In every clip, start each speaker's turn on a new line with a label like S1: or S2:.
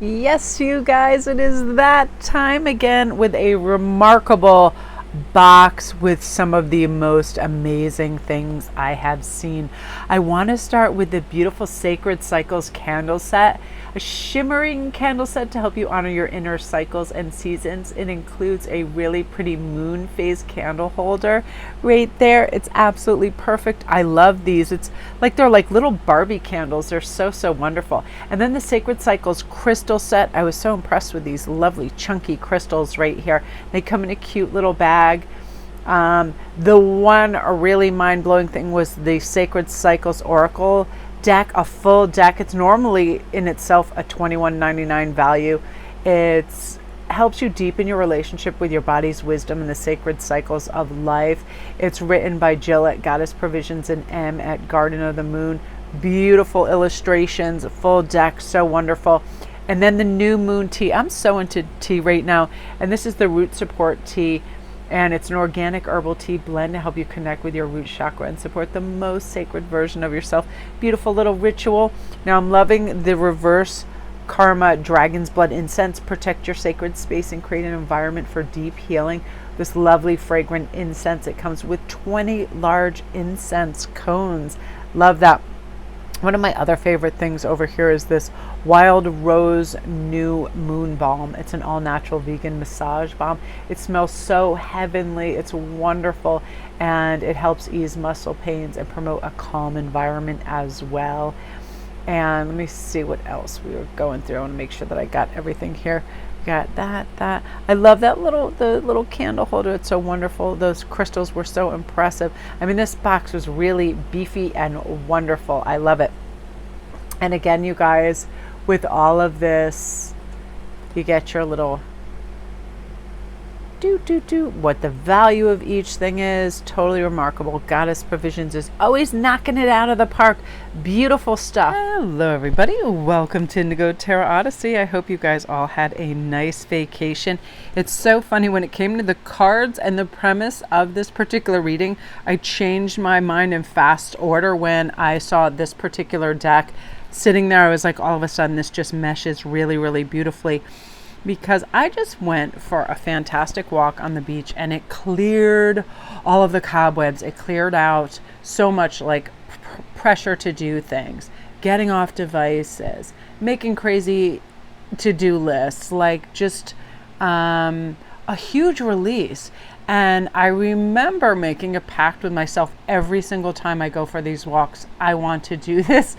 S1: Yes, you guys, it is that time again with a remarkable box with some of the most amazing things I have seen. I want to start with the beautiful Sacred Cycles candle set, a shimmering candle set to help you honor your inner cycles and seasons. It includes a really pretty moon phase candle holder right there. It's absolutely perfect. I love these. It's like they're like little Barbie candles. They're so wonderful. And then the Sacred Cycles crystal set. I was so impressed with these lovely chunky crystals right here. They come in a cute little bag. The one really mind-blowing thing was the Sacred Cycles Oracle deck, a full deck. It's normally in itself a $21.99 value. It helps you deepen your relationship with your body's wisdom and the sacred cycles of life. It's written by Jill at Goddess Provisions and M at Garden of the Moon. Beautiful illustrations, a full deck, so wonderful. And then the new moon tea. I'm so into tea right now, and this is the root support tea. And it's an organic herbal tea blend to help you connect with your root chakra and support the most sacred version of yourself. Beautiful little ritual. Now I'm loving the reverse karma dragon's blood incense. Protect your sacred space and create an environment for deep healing. This lovely fragrant incense. It comes with 20 large incense cones. Love that. One of my other favorite things over here is this Wild Rose New Moon Balm. It's an all-natural vegan massage balm. It smells so heavenly. It's wonderful, and it helps ease muscle pains and promote a calm environment as well. And let me see what else we were going through. I want to make sure that I got everything here. Got that. I love that the little candle holder. It's so wonderful. Those crystals were so impressive. I mean, this box was really beefy and wonderful. I love it. And again, you guys, with all of this, you get your little what the value of each thing is. Totally remarkable. Goddess Provisions is always knocking it out of the park. Beautiful stuff. Hello everybody, welcome to Indigo Tarot Odyssey. I hope you guys all had a nice vacation. It's so funny, when it came to the cards and the premise of this particular reading, I changed my mind in fast order when I saw this particular deck sitting there. I was like, all of a sudden this just meshes really beautifully, because I just went for a fantastic walk on the beach and it cleared all of the cobwebs. It cleared out so much like pressure to do things, getting off devices, making crazy to-do lists, like just a huge release. And I remember making a pact with myself every single time I go for these walks. I want to do this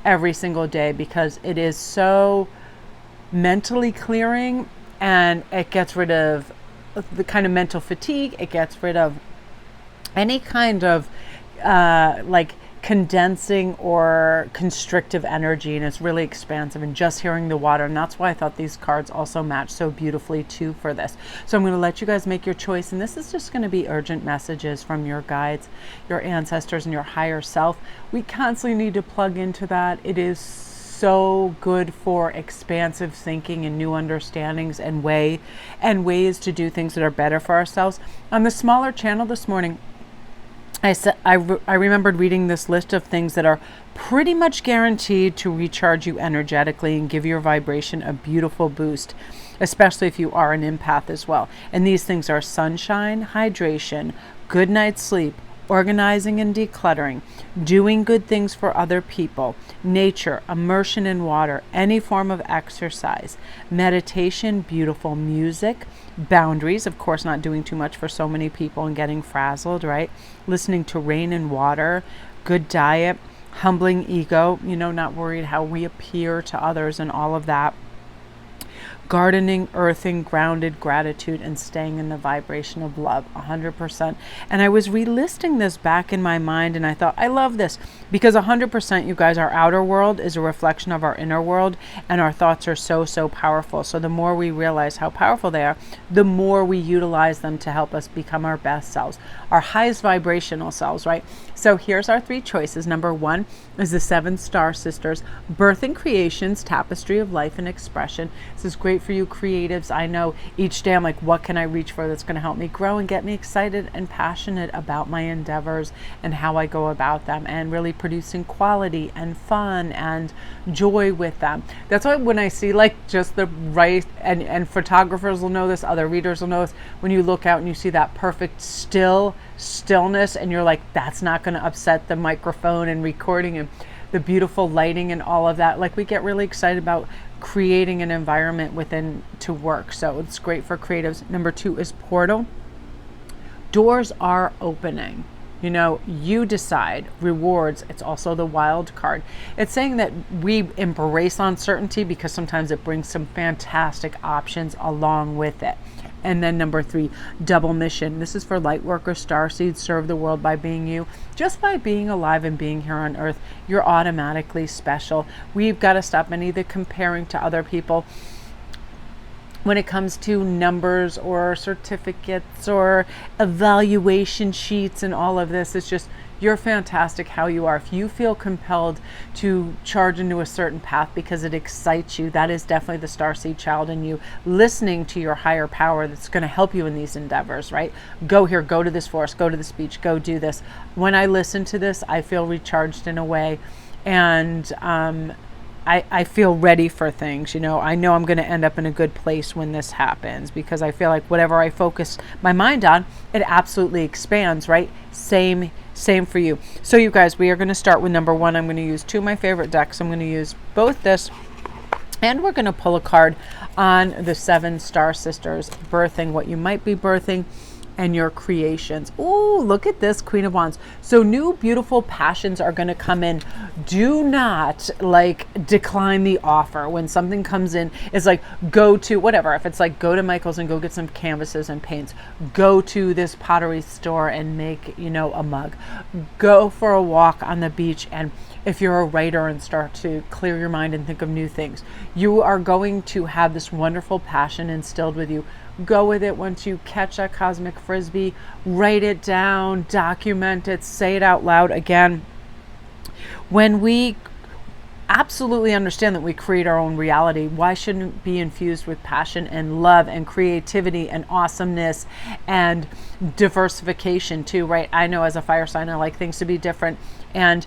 S1: every single day because it is so mentally clearing, and it gets rid of the kind of mental fatigue. It gets rid of any kind of like condensing or constrictive energy, and it's really expansive, and just hearing the water. And that's why I thought these cards also match so beautifully too for this. So I'm going to let you guys make your choice, and this is just going to be urgent messages from your guides, your ancestors, and your higher self. We constantly need to plug into that. It is so good for expansive thinking and new understandings and ways to do things that are better for ourselves. On the smaller channel this morning, I remembered reading this list of things that are pretty much guaranteed to recharge you energetically and give your vibration a beautiful boost, especially if you are an empath as well. And these things are sunshine, hydration, good night's sleep, organizing and decluttering, doing good things for other people, nature, immersion in water, any form of exercise, meditation, beautiful music, boundaries, of course, not doing too much for so many people and getting frazzled, right? Listening to rain and water, good diet, humbling ego, not worried how we appear to others and all of that. Gardening, earthing, grounded, gratitude, and staying in the vibration of love, 100%. And I was relisting this back in my mind, and I thought, I love this, because 100%, you guys, our outer world is a reflection of our inner world, and our thoughts are so powerful. So the more we realize how powerful they are, the more we utilize them to help us become our best selves, our highest vibrational selves, right? So here's our 3 choices. Number 1 is the 7 Star Sisters, Birth and Creations, Tapestry of Life and Expression. This is great great for you creatives. I know each day I'm like, what can I reach for that's going to help me grow and get me excited and passionate about my endeavors and how I go about them, and really producing quality and fun and joy with them. That's why when I see like just the right, and photographers will know this, other readers will know this, when you look out and you see that perfect stillness, and you're like, that's not going to upset the microphone and recording, and the beautiful lighting and all of that. Like, we get really excited about creating an environment within to work. So it's great for creatives. Number 2 is portal. Doors are opening. You know, you decide. Rewards, it's also the wild card. It's saying that we embrace uncertainty because sometimes it brings some fantastic options along with it. And then number 3, double mission. This is for light workers, starseeds. Serve the world by being you. Just by being alive and being here on earth, you're automatically special. We've got to stop any of the comparing to other people when it comes to numbers or certificates or evaluation sheets and all of this. It's just, you're fantastic how you are. If you feel compelled to charge into a certain path because it excites you, that is definitely the starseed child in you, listening to your higher power that's going to help you in these endeavors, right? Go here, go to this forest, go to this beach, go do this. When I listen to this, I feel recharged in a way, and I feel ready for things. You know, I know I'm going to end up in a good place when this happens, because I feel like whatever I focus my mind on, it absolutely expands, right? Same for you. So you guys, we are going to start with number 1. I'm going to use 2 of my favorite decks. I'm going to use both this, and we're going to pull a card on the 7 star sisters, birthing what you might be birthing and your creations. Ooh, look at this, Queen of Wands. So new beautiful passions are going to come in. Do not like decline the offer when something comes in. It's like, go to whatever. If it's like, go to Michael's and go get some canvases and paints. Go to this pottery store and make, you know, a mug. Go for a walk on the beach, and if you're a writer, and start to clear your mind and think of new things. You are going to have this wonderful passion instilled with you. Go with it. Once you catch that cosmic frisbee, write it down, document it, say it out loud. Again, when we absolutely understand that we create our own reality, why shouldn't it be infused with passion and love and creativity and awesomeness and diversification too, right? I know as a fire sign, I like things to be different. And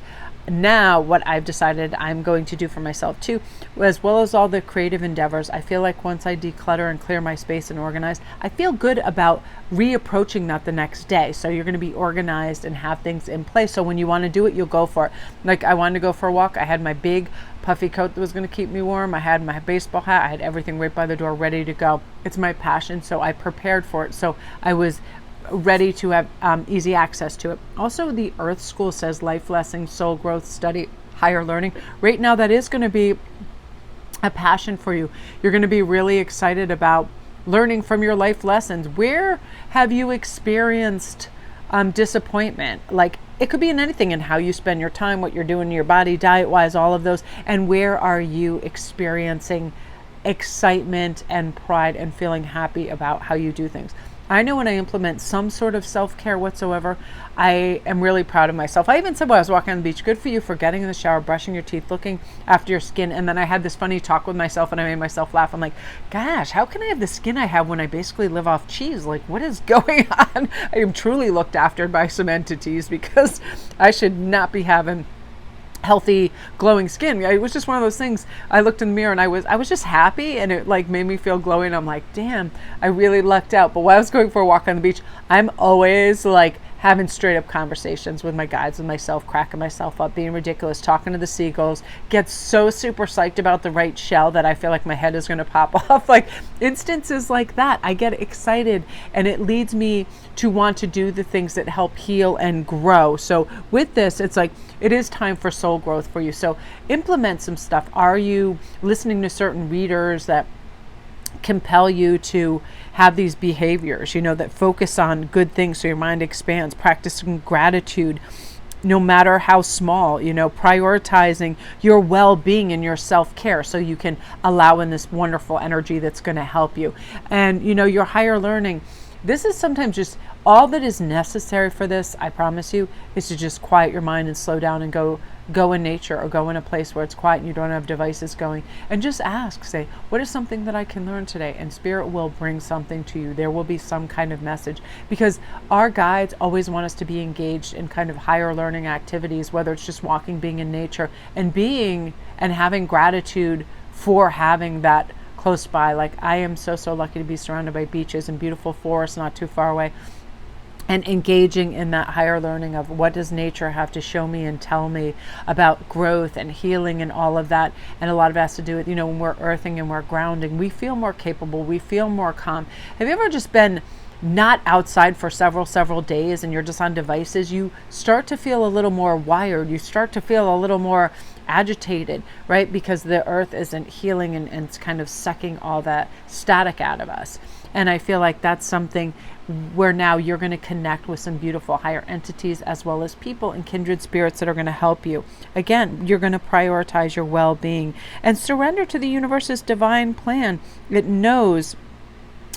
S1: now what I've decided I'm going to do for myself too, as well as all the creative endeavors, I feel like once I declutter and clear my space and organize, I feel good about reapproaching that the next day. So you're going to be organized and have things in place. So when you want to do it, you'll go for it. Like, I wanted to go for a walk. I had my big puffy coat that was going to keep me warm. I had my baseball hat. I had everything right by the door ready to go. It's my passion. So I prepared for it. So I was ready to have easy access to it. Also, the Earth School says life lessons, soul growth, study, higher learning. Right now, that is going to be a passion for you. You're going to be really excited about learning from your life lessons. Where have you experienced disappointment? Like, it could be in anything, in how you spend your time, what you're doing to your body, diet-wise, all of those. And where are you experiencing excitement and pride and feeling happy about how you do things? I know when I implement some sort of self-care whatsoever, I am really proud of myself. I even said when I was walking on the beach, good for you for getting in the shower, brushing your teeth, looking after your skin. And then I had this funny talk with myself, and I made myself laugh. I'm like, gosh, how can I have the skin I have when I basically live off cheese? Like, what is going on? I am truly looked after by some entities, because I should not be having healthy glowing skin. It was just one of those things. I looked in the mirror and I was just happy, and it like made me feel glowing. I'm like, damn, I really lucked out. But while I was going for a walk on the beach, I'm always like having straight up conversations with my guides and myself, cracking myself up, being ridiculous, talking to the seagulls, get so super psyched about the right shell that I feel like my head is going to pop off. Like, instances like that, I get excited, and it leads me to want to do the things that help heal and grow. So with this, it's like, it is time for soul growth for you. So implement some stuff. Are you listening to certain readers that compel you to have these behaviors, that focus on good things so your mind expands, practicing gratitude, no matter how small, prioritizing your well-being and your self-care so you can allow in this wonderful energy that's going to help you. And, your higher learning, this is sometimes just all that is necessary for this, I promise you, is to just quiet your mind and slow down and go go in nature or go in a place where it's quiet and you don't have devices going, and just ask, say, what is something that I can learn today? And Spirit will bring something to you. There will be some kind of message, because our guides always want us to be engaged in kind of higher learning activities, whether it's just walking, being in nature, and being and having gratitude for having that close by. Like, I am so lucky to be surrounded by beaches and beautiful forests not too far away, and engaging in that higher learning of what does nature have to show me and tell me about growth and healing and all of that. And a lot of it has to do with, when we're earthing and we're grounding, we feel more capable, we feel more calm. Have you ever just been not outside for several days and you're just on devices? You start to feel a little more wired, you start to feel a little more agitated, right? Because the earth isn't healing and it's kind of sucking all that static out of us. And I feel like that's something where now you're going to connect with some beautiful higher entities, as well as people and kindred spirits that are going to help you. Again, you're going to prioritize your well-being and surrender to the universe's divine plan. It knows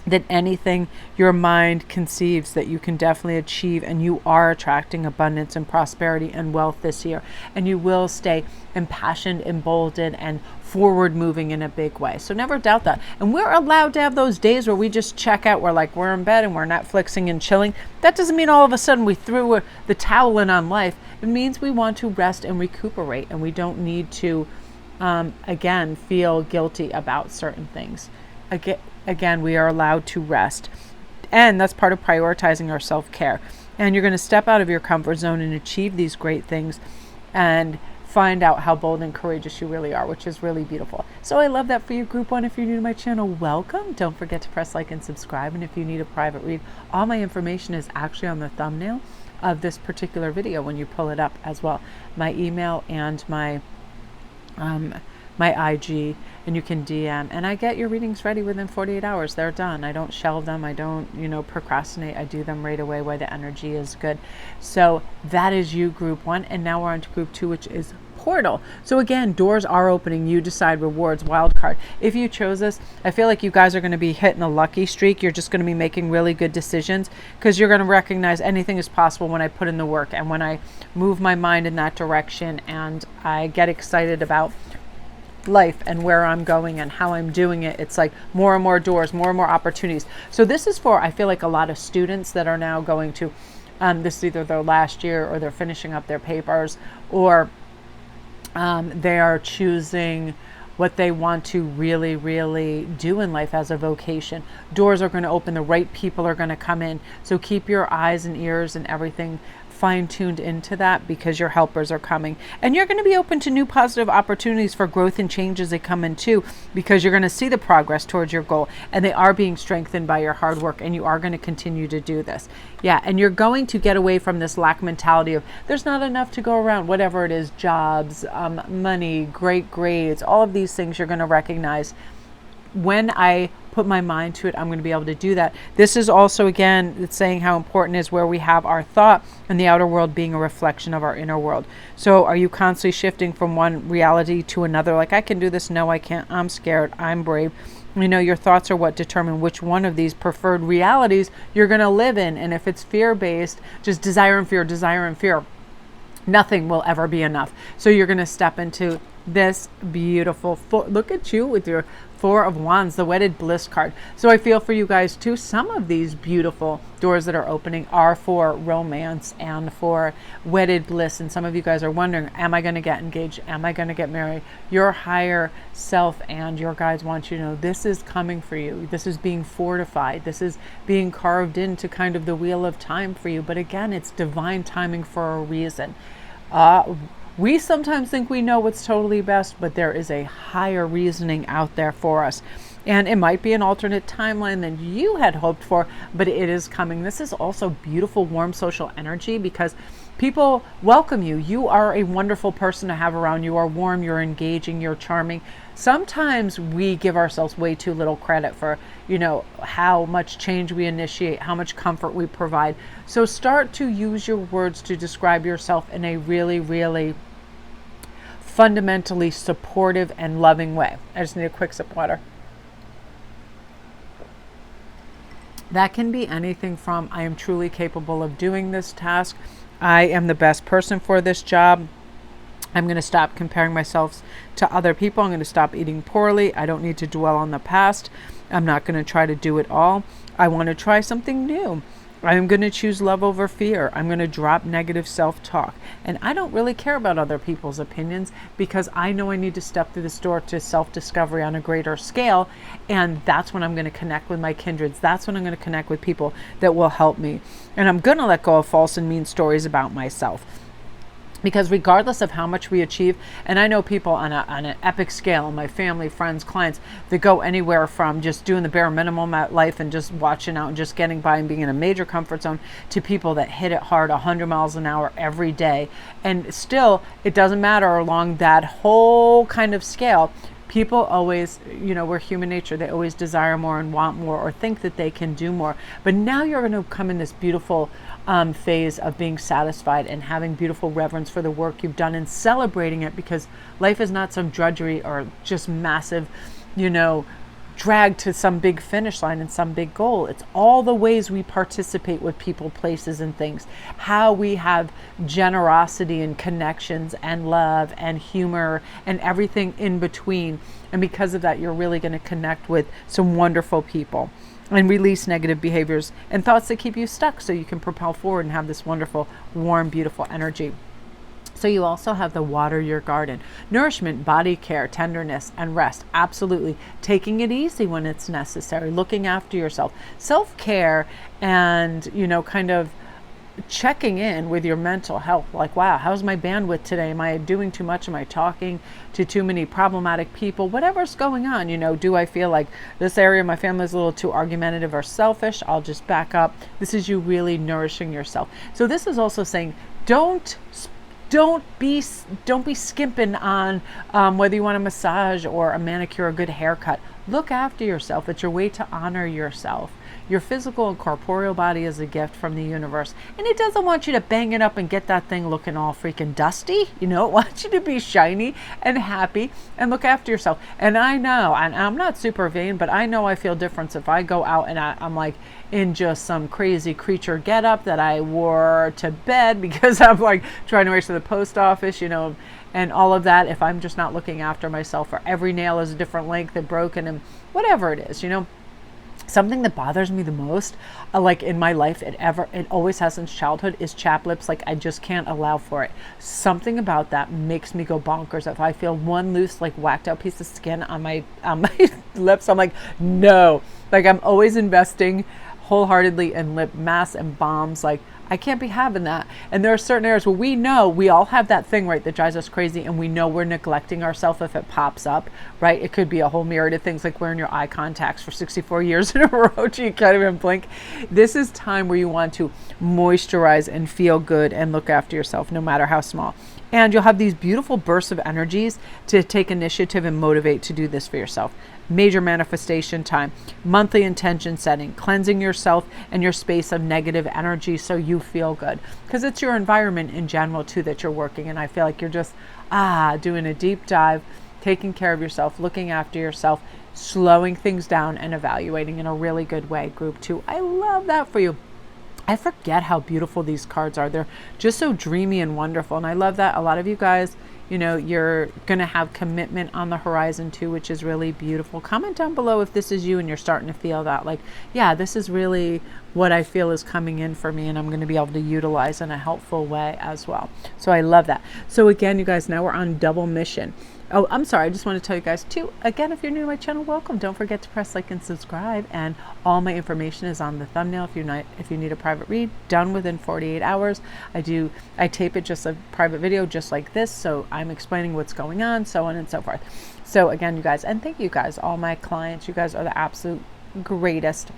S1: that anything your mind conceives that you can definitely achieve, and you are attracting abundance and prosperity and wealth this year, and you will stay impassioned, emboldened, and forward moving in a big way. So never doubt that. And we're allowed to have those days where we just check out, we're in bed and we're Netflixing and chilling. That doesn't mean all of a sudden we threw the towel in on life. It means we want to rest and recuperate, and we don't need to again feel guilty about certain things. Again, we are allowed to rest. And that's part of prioritizing our self-care. And you're going to step out of your comfort zone and achieve these great things and find out how bold and courageous you really are, which is really beautiful. So I love that for you, Group 1. If you're new to my channel, welcome. Don't forget to press like and subscribe. And if you need a private read, all my information is actually on the thumbnail of this particular video when you pull it up as well. My email and my IG, and you can DM, and I get your readings ready within 48 hours. They're done. I don't shelve them. I don't, procrastinate. I do them right away while the energy is good. So that is you, Group 1. And now we're on to Group 2, which is Portal. So again, doors are opening. You decide. Rewards, wild card. If you chose this, I feel like you guys are going to be hitting a lucky streak. You're just going to be making really good decisions, because you're going to recognize anything is possible when I put in the work and when I move my mind in that direction, and I get excited about life and where I'm going and how I'm doing it. It's like more and more doors, more and more opportunities. So this is for, I feel like, a lot of students that are now going to, this is either their last year or they're finishing up their papers, or they are choosing what they want to really do in life as a vocation. Doors are going to open. The right people are going to come in. So keep your eyes and ears and everything fine-tuned into that, because your helpers are coming, and you're going to be open to new positive opportunities for growth and change as they come in too, because you're going to see the progress towards your goal, and they are being strengthened by your hard work, and you are going to continue to do this. And you're going to get away from this lack mentality of there's not enough to go around, whatever it is, jobs, money, great grades, all of these things. You're going to recognize, when I put my mind to it, I'm going to be able to do that. This is also, again, it's saying how important is where we have our thought, and the outer world being a reflection of our inner world. So are you constantly shifting from one reality to another? Like, I can do this. No, I can't. I'm scared. I'm brave. Your thoughts are what determine which one of these preferred realities you're going to live in. And if it's fear-based, just desire and fear, nothing will ever be enough. So you're going to step into this beautiful, look at you with your Four of Wands, the Wedded Bliss card. So I feel for you guys too, some of these beautiful doors that are opening are for romance and for wedded bliss. And some of you guys are wondering, am I going to get engaged? Am I going to get married? Your higher self and your guides want you to know this is coming for you. This is being fortified. This is being carved into kind of the wheel of time for you. But again, it's divine timing for a reason. We sometimes think we know what's totally best, but there is a higher reasoning out there for us. And it might be an alternate timeline than you had hoped for, but it is coming. This is also beautiful, warm social energy, because people welcome you. You are a wonderful person to have around. You are warm, you're engaging, you're charming. Sometimes we give ourselves way too little credit for, how much change we initiate, how much comfort we provide. So start to use your words to describe yourself in a really fundamentally supportive and loving way. I just need a quick sip of water. That can be anything from, I am truly capable of doing this task. I am the best person for this job. I'm going to stop comparing myself to other people. I'm going to stop eating poorly. I don't need to dwell on the past. I'm not going to try to do it all. I want to try something new. I'm going to choose love over fear. I'm going to drop negative self-talk. And I don't really care about other people's opinions because I know I need to step through this door to self-discovery on a greater scale. And that's when I'm going to connect with my kindreds. That's when I'm going to connect with people that will help me. And I'm going to let go of false and mean stories about myself. Because regardless of how much we achieve, and I know people on an epic scale, my family, friends, clients, that go anywhere from just doing the bare minimum at life and just watching out and just getting by and being in a major comfort zone to people that hit it hard 100 miles an hour every day. And still, it doesn't matter along that whole kind of scale. People always, we're human nature. They always desire more and want more or think that they can do more. But now you're going to come in this beautiful phase of being satisfied and having beautiful reverence for the work you've done and celebrating it, because life is not some drudgery or just massive, drag to some big finish line and some big goal. It's all the ways we participate with people, places, and things, how we have generosity and connections and love and humor and everything in between. And because of that, you're really going to connect with some wonderful people and release negative behaviors and thoughts that keep you stuck so you can propel forward and have this wonderful, warm, beautiful energy. So you also have the water your garden. Nourishment, body care, tenderness, and rest. Absolutely. Taking it easy when it's necessary. Looking after yourself. Self-care and, kind of checking in with your mental health. Like, wow, how's my bandwidth today? Am I doing too much? Am I talking to too many problematic people? Whatever's going on, do I feel like this area of my family is a little too argumentative or selfish? I'll just back up. This is you really nourishing yourself. So this is also saying, don't be skimping on whether you want a massage or a manicure or a good haircut. Look after yourself. It's your way to honor yourself. Your physical and corporeal body is a gift from the universe, and it doesn't want you to bang it up and get that thing looking all freaking dusty. It wants you to be shiny and happy and look after yourself. And I know, and I'm not super vain, but I know I feel different if I go out and I'm like in just some crazy creature getup that I wore to bed because I'm like trying to race to the post office, and all of that. If I'm just not looking after myself, or every nail is a different length and broken and whatever it is, Something that bothers me the most, like in my life, it always has since childhood, is chapped lips. Like, I just can't allow for it. Something about that makes me go bonkers. If I feel one loose, like whacked out piece of skin on my lips, I'm like, no. Like, I'm always investing wholeheartedly in lip masks and balms. Like, I can't be having that. And there are certain areas where we know we all have that thing, right, that drives us crazy, and we know we're neglecting ourselves if it pops up, right? It could be a whole myriad of things, like wearing your eye contacts for 64 years in a row, you can't even blink. This is time where you want to moisturize and feel good and look after yourself, no matter how small. And you'll have these beautiful bursts of energies to take initiative and motivate to do this for yourself. Major manifestation time, monthly intention setting, cleansing yourself and your space of negative energy so you feel good. Because it's your environment in general too that you're working in. I feel like you're just doing a deep dive, taking care of yourself, looking after yourself, slowing things down and evaluating in a really good way. Group 2, I love that for you. I forget how beautiful these cards are. They're just so dreamy and wonderful. And I love that a lot of you guys, you're going to have commitment on the horizon too, which is really beautiful. Comment down below if this is you and you're starting to feel that, like, yeah, this is really what I feel is coming in for me and I'm going to be able to utilize in a helpful way as well. So I love that. So again, you guys, now we're on double mission. Oh, I'm sorry. I just want to tell you guys too, again, if you're new to my channel, welcome. Don't forget to press like and subscribe. And all my information is on the thumbnail. If you need a private read, done within 48 hours. I tape it just a private video just like this. So I'm explaining what's going on, so on and so forth. So again, you guys, and thank you guys, all my clients. You guys are the absolute greatest.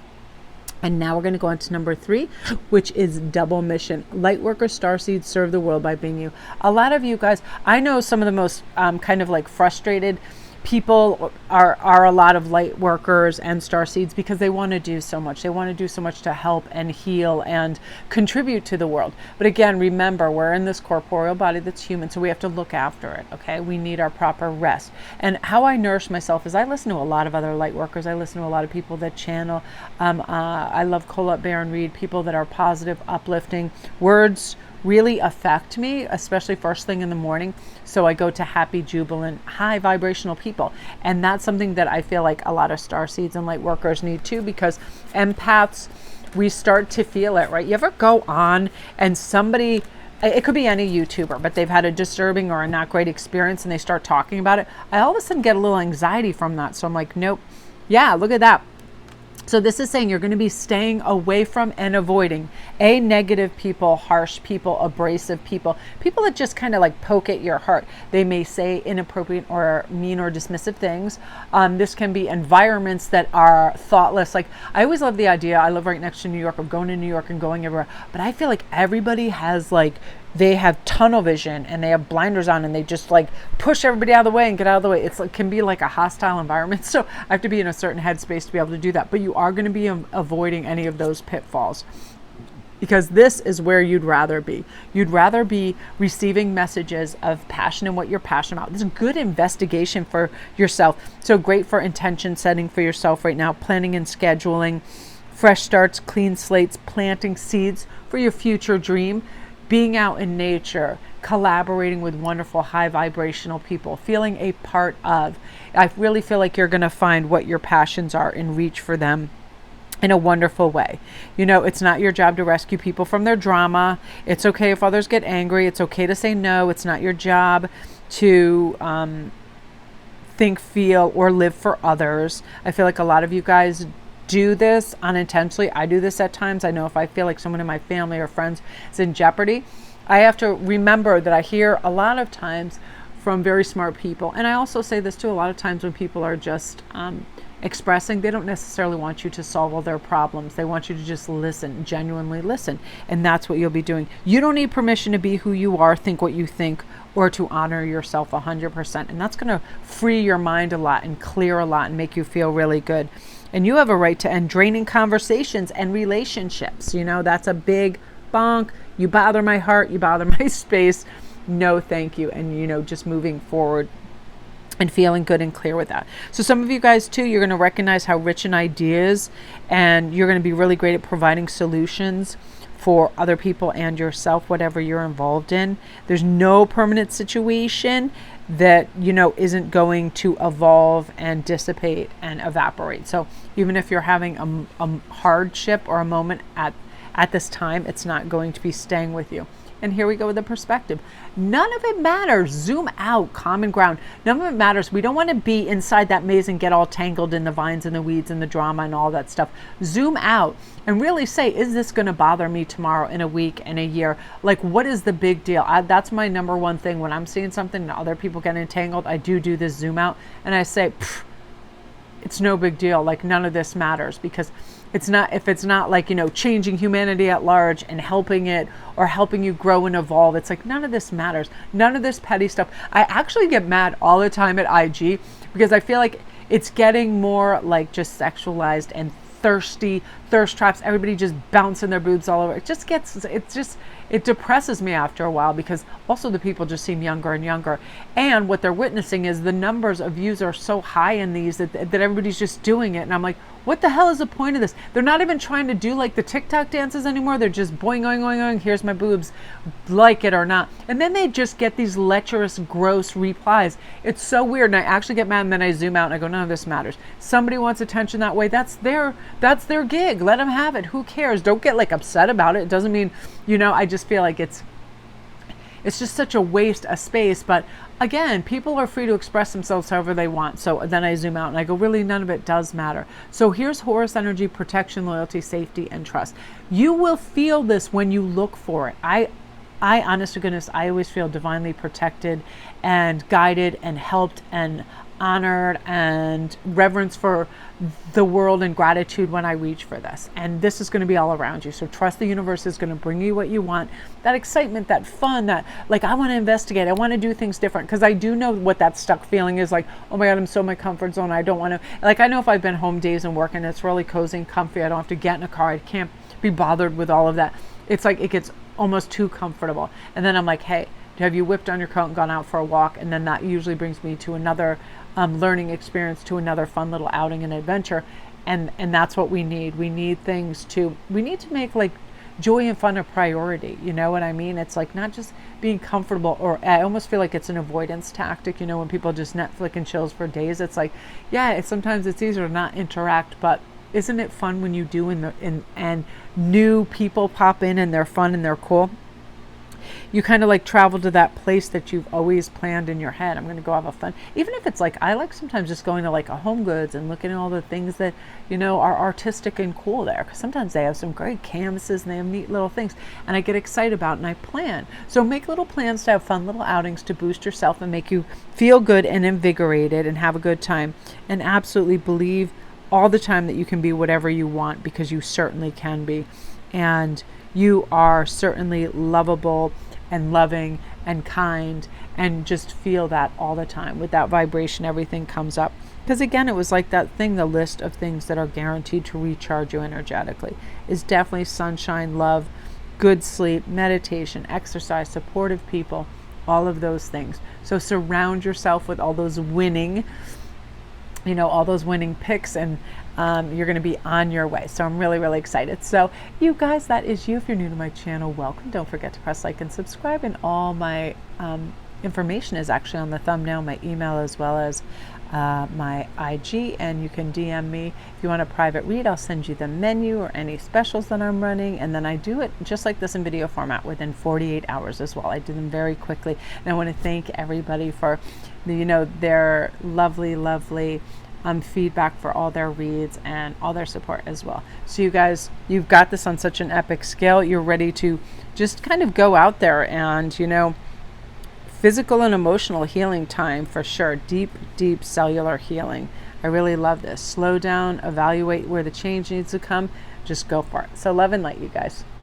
S1: And now we're going to go on to number 3, which is double mission. Lightworker starseeds serve the world by being you. A lot of you guys, I know some of the most kind of like frustrated people are a lot of light workers and starseeds because they want to do so much. They want to do so much to help and heal and contribute to the world. But again, remember, we're in this corporeal body that's human, so we have to look after it, okay? We need our proper rest. And how I nourish myself is I listen to a lot of other light workers. I listen to a lot of people that channel. I love Colette Baron Reed, people that are positive, uplifting. Words really affect me, especially first thing in the morning. So I go to happy, jubilant, high vibrational people. And that's something that I feel like a lot of starseeds and light workers need too, because empaths, we start to feel it, right? You ever go on and somebody, it could be any YouTuber, but they've had a disturbing or a not great experience and they start talking about it. I all of a sudden get a little anxiety from that. So I'm like, nope. Yeah, look at that. So this is saying you're going to be staying away from and avoiding negative people, harsh people, abrasive people, people that just kind of like poke at your heart. They may say inappropriate or mean or dismissive things. This can be environments that are thoughtless. Like, I always love the idea, I live right next to New York, of going to New York and going everywhere. But I feel like everybody has like, they have tunnel vision and they have blinders on and they just like push everybody out of the way and get out of the way. It can be like a hostile environment. So I have to be in a certain headspace to be able to do that. But you are going to be avoiding any of those pitfalls, because this is where you'd rather be. You'd rather be receiving messages of passion and what you're passionate about. This is good investigation for yourself. So great for intention setting for yourself right now, planning and scheduling, fresh starts, clean slates, planting seeds for your future dream. Being out in nature, collaborating with wonderful high vibrational people, feeling a part of. I really feel like you're going to find what your passions are and reach for them in a wonderful way. You know, it's not your job to rescue people from their drama. It's okay if others get angry. It's okay to say no. It's not your job to think, feel, or live for others. I feel like a lot of you guys do this unintentionally. I do this at times. I know if I feel like someone in my family or friends is in jeopardy, I have to remember that I hear a lot of times from very smart people. And I also say this too, a lot of times when people are just expressing, they don't necessarily want you to solve all their problems. They want you to just listen, genuinely listen. And that's what you'll be doing. You don't need permission to be who you are, think what you think, or to honor yourself 100%. And that's going to free your mind a lot and clear a lot and make you feel really good. And you have a right to end draining conversations and relationships. You know, that's a big bonk. You bother my heart. You bother my space. No, thank you. And, you know, just moving forward and feeling good and clear with that. So some of you guys too, you're going to recognize how rich in ideas, and you're going to be really great at providing solutions for other people and yourself, whatever you're involved in. There's no permanent situation that, you know, isn't going to evolve and dissipate and evaporate. So even if you're having a hardship or a moment at this time, it's not going to be staying with you. And here we go with the perspective. None of it matters. Zoom out, common ground. None of it matters. We don't want to be inside that maze and get all tangled in the vines and the weeds and the drama and all that stuff. Zoom out and really say, is this going to bother me tomorrow, in a week, in a year? Like, what is the big deal? That's my number one thing. When I'm seeing something and other people get entangled, I do this zoom out and I say, it's no big deal. Like, none of this matters, because it's not, if it's not like, you know, changing humanity at large and helping it or helping you grow and evolve, it's like, none of this matters. None of this petty stuff. I actually get mad all the time at IG because I feel like it's getting more like just sexualized and thirsty, thirst traps, everybody just bouncing their boobs all over. It depresses me after a while, because also the people just seem younger and younger. And what they're witnessing is the numbers of views are so high in these that everybody's just doing it. And I'm like, what the hell is the point of this? They're not even trying to do like the TikTok dances anymore. They're just boing, going, going, going. Here's my boobs, like it or not. And then they just get these lecherous, gross replies. It's so weird. And I actually get mad, and then I zoom out and I go, none of this matters. Somebody wants attention that way. That's their gig. Let them have it. Who cares? Don't get like upset about it. It doesn't mean, you know, I just feel like it's just such a waste of space. But again, people are free to express themselves however they want. So then I zoom out and I go, really, none of it does matter. So here's Horus energy: protection, loyalty, safety, and trust. You will feel this when you look for it. I honest to goodness, I always feel divinely protected and guided and helped and honored and reverence for the world and gratitude when I reach for this. And this is going to be all around you. So trust the universe is going to bring you what you want. That excitement, that fun, that like, I want to investigate. I want to do things different. Because I do know what that stuck feeling is like. Oh my God, I'm so in my comfort zone. I don't want to, like, I know if I've been home days and working, it's really cozy and comfy. I don't have to get in a car. I can't be bothered with all of that. It's like, it gets almost too comfortable. And then I'm like, hey, have you whipped on your coat and gone out for a walk? And then that usually brings me to another learning experience, to another fun little outing and adventure. And that's what we need. We need to make like joy and fun a priority. You know what I mean? It's like not just being comfortable, or I almost feel like it's an avoidance tactic. You know, when people just Netflix and chills for days, it's like, yeah, sometimes it's easier to not interact, but isn't it fun when you do and new people pop in and they're fun and they're cool? You kind of like travel to that place that you've always planned in your head. I'm going to go have a fun. Even if it's like, I like sometimes just going to like a Home Goods and looking at all the things that, you know, are artistic and cool there. Because sometimes they have some great canvases and they have neat little things. And I get excited about and I plan. So make little plans to have fun little outings to boost yourself and make you feel good and invigorated and have a good time. And absolutely believe all the time that you can be whatever you want, because you certainly can be. And you are certainly lovable and loving and kind, and just feel that all the time. With that vibration, everything comes up. Because again, it was like that thing, the list of things that are guaranteed to recharge you energetically is definitely sunshine, love, good sleep, meditation, exercise, supportive people, all of those things. So surround yourself with all those winning, you know, all those winning picks, and you're going to be on your way. So I'm really, really excited. So you guys, that is you. If you're new to my channel, welcome. Don't forget to press like and subscribe. And all my information is actually on the thumbnail, my email, as well as my IG. And you can DM me if you want a private read. I'll send you the menu or any specials that I'm running. And then I do it just like this in video format within 48 hours as well. I do them very quickly. And I want to thank everybody for, you know, their lovely, lovely feedback for all their reads and all their support as well. So you guys, you've got this on such an epic scale. You're ready to just kind of go out there and, you know, physical and emotional healing time for sure. Deep, deep cellular healing. I really love this. Slow down, evaluate where the change needs to come. Just go for it. So love and light, you guys.